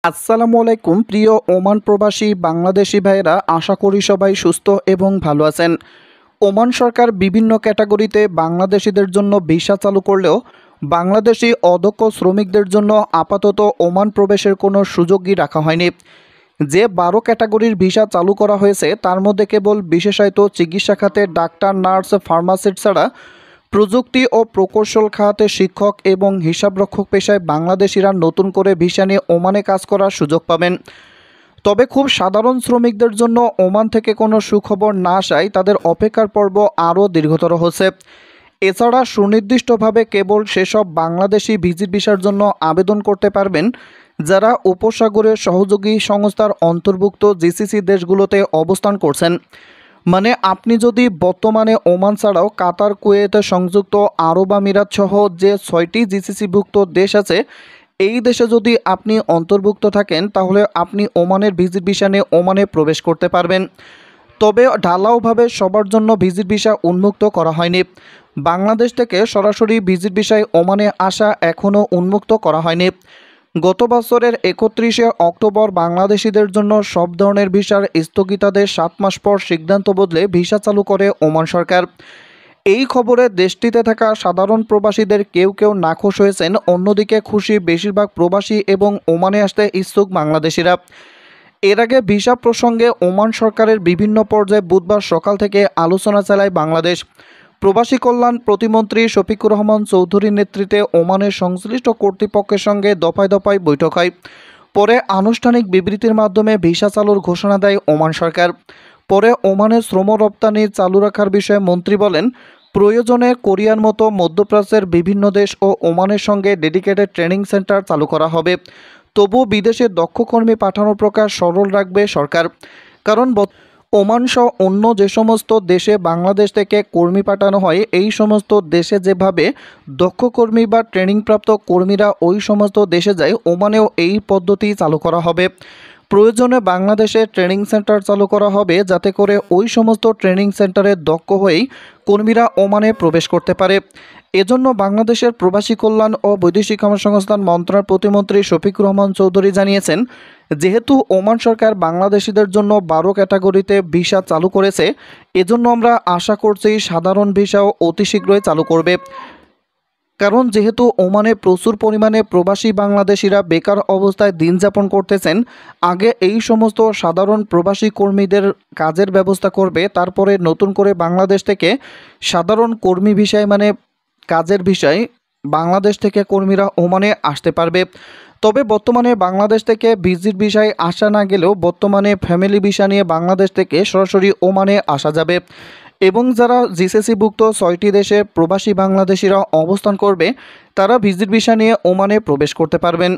আসসালামু আলাইকুম প্রিয় ওমান প্রবাসী বাংলাদেশি ভাইয়েরা, আশা করি সবাই সুস্থ এবং ভালো আছেন। ওমান সরকার বিভিন্ন ক্যাটাগরিতে বাংলাদেশিদের জন্য ভিসা চালু করলেও বাংলাদেশি অদক্ষ শ্রমিকদের জন্য আপাতত ওমান প্রবেশের কোনো সুযোগই রাখা হয়নি। যে 12 ক্যাটাগরির ভিসা চালু করা হয়েছে তার মধ্যে কেবল বিশেষায়িত চিকিৎসা খাতে ডাক্তার, নার্স, ফার্মাসিস্ট ছাড়া প্রযুক্তি ও প্রকৌশল খাতে শিক্ষক এবং হিসাবরক্ষক পেশায় বাংলাদেশিরা নতুন করে ভিসা নিয়ে ওমানে কাজ করার সুযোগ পাবেন। তবে খুব সাধারণ শ্রমিকদের জন্য ওমান থেকে কোনো সুখবর না আসায় তাদের অপেক্ষার পর্ব আরও দীর্ঘতর হচ্ছে। এছাড়া সুনির্দিষ্টভাবে কেবল সেসব বাংলাদেশি ভিজিট ভিসার জন্য আবেদন করতে পারবেন যারা উপসাগরের সহযোগী সংস্থার অন্তর্ভুক্ত জিসিসি দেশগুলোতে অবস্থান করছেন। মানে আপনি যদি বর্তমানে ওমান ছাড়াও কাতার, কুয়েত, সংযুক্ত আরব আমিরাত সহ যে 6টি জিসিসিভুক্ত দেশ আছে এই দেশে যদি আপনি অন্তর্ভুক্ত থাকেন তাহলে আপনি ওমানের ভিজিট ভিসা নিয়ে ওমানে প্রবেশ করতে পারবেন। তবে ঢালাওভাবে সবার জন্য ভিজিট ভিসা উন্মুক্ত করা হয়নি। বাংলাদেশ থেকে সরাসরি ভিজিট ভিসায় ওমানে আসা এখনও উন্মুক্ত করা হয়নি। গত বছরের 31শে অক্টোবর বাংলাদেশিদের জন্য সব ধরনের ভিসার স্থগিতাদেশ 7 মাস পর সিদ্ধান্ত বদলে ভিসা চালু করে ওমান সরকার। এই খবরে দেশটিতে থাকা সাধারণ প্রবাসীদের কেউ কেউ নাখোশ হয়েছেন, অন্যদিকে খুশি বেশিরভাগ প্রবাসী এবং ওমানে আসতে ইচ্ছুক বাংলাদেশিরা। এর আগে ভিসা প্রসঙ্গে ওমান সরকারের বিভিন্ন পর্যায়ে বুধবার সকাল থেকে আলোচনা চালায় বাংলাদেশ। প্রবাসী কল্যাণ প্রতিমন্ত্রী শফিকুর রহমান চৌধুরীর নেতৃত্বে ওমানের সংশ্লিষ্ট কর্তৃপক্ষের সঙ্গে দফায় দফায় বৈঠক হয়। পরে আনুষ্ঠানিক বিবৃতির মাধ্যমে ভিসা চালুর ঘোষণা দেয় ওমান সরকার। পরে ওমানের শ্রম রপ্তানি চালু রাখার বিষয়ে মন্ত্রী বলেন, প্রয়োজনে কোরিয়ার মতো মধ্যপ্রাচ্যের বিভিন্ন দেশ ও ওমানের সঙ্গে ডেডিকেটেড ট্রেনিং সেন্টার চালু করা হবে। তবু বিদেশে দক্ষ কর্মী পাঠানোর প্রকাশ সরল রাখবে সরকার। কারণ ওমান সহ অন্য যে সমস্ত দেশে বাংলাদেশ থেকে কর্মী পাঠানো হয় এই সমস্ত দেশে যেভাবে দক্ষ কর্মী বা ট্রেনিংপ্রাপ্ত কর্মীরা ওই সমস্ত দেশে যায়, ওমানেও এই পদ্ধতি চালু করা হবে। প্রয়োজনে বাংলাদেশে ট্রেনিং সেন্টার চালু করা হবে যাতে করে ওই সমস্ত ট্রেনিং সেন্টারে দক্ষ হয়েই কর্মীরা ওমানে প্রবেশ করতে পারে। এজন্য বাংলাদেশের প্রবাসী কল্যাণ ও বৈদেশিক কর্মসংস্থান মন্ত্রণালয়ের প্রতিমন্ত্রী শফিকুর রহমান চৌধুরী জানিয়েছেন, যেহেতু ওমান সরকার বাংলাদেশিদের জন্য 12 ক্যাটাগরিতে ভিসা চালু করেছে, এজন্য আমরা আশা করছি সাধারণ ভিসাও অতি শীঘ্রই চালু করবে। কারণ যেহেতু ওমানে প্রচুর পরিমাণে প্রবাসী বাংলাদেশিরা বেকার অবস্থায় দিন যাপন করতেছেন, আগে এই সমস্ত সাধারণ প্রবাসী কর্মীদের কাজের ব্যবস্থা করবে, তারপরে নতুন করে বাংলাদেশ থেকে সাধারণ কর্মী ভিসায় মানে কাজের বিষয় বাংলাদেশ থেকে কর্মীরা ওমানে আসতে পারবে। তবে বর্তমানে বাংলাদেশ থেকে ভিজিট ভিসায় আসা না গেলেও বর্তমানে ফ্যামিলি ভিসা নিয়ে বাংলাদেশ থেকে সরাসরি ওমানে আসা যাবে এবং যারা জিসিসিভুক্ত 6টি দেশে প্রবাসী বাংলাদেশিরা অবস্থান করবে তারা ভিজিট ভিসা নিয়ে ওমানে প্রবেশ করতে পারবেন।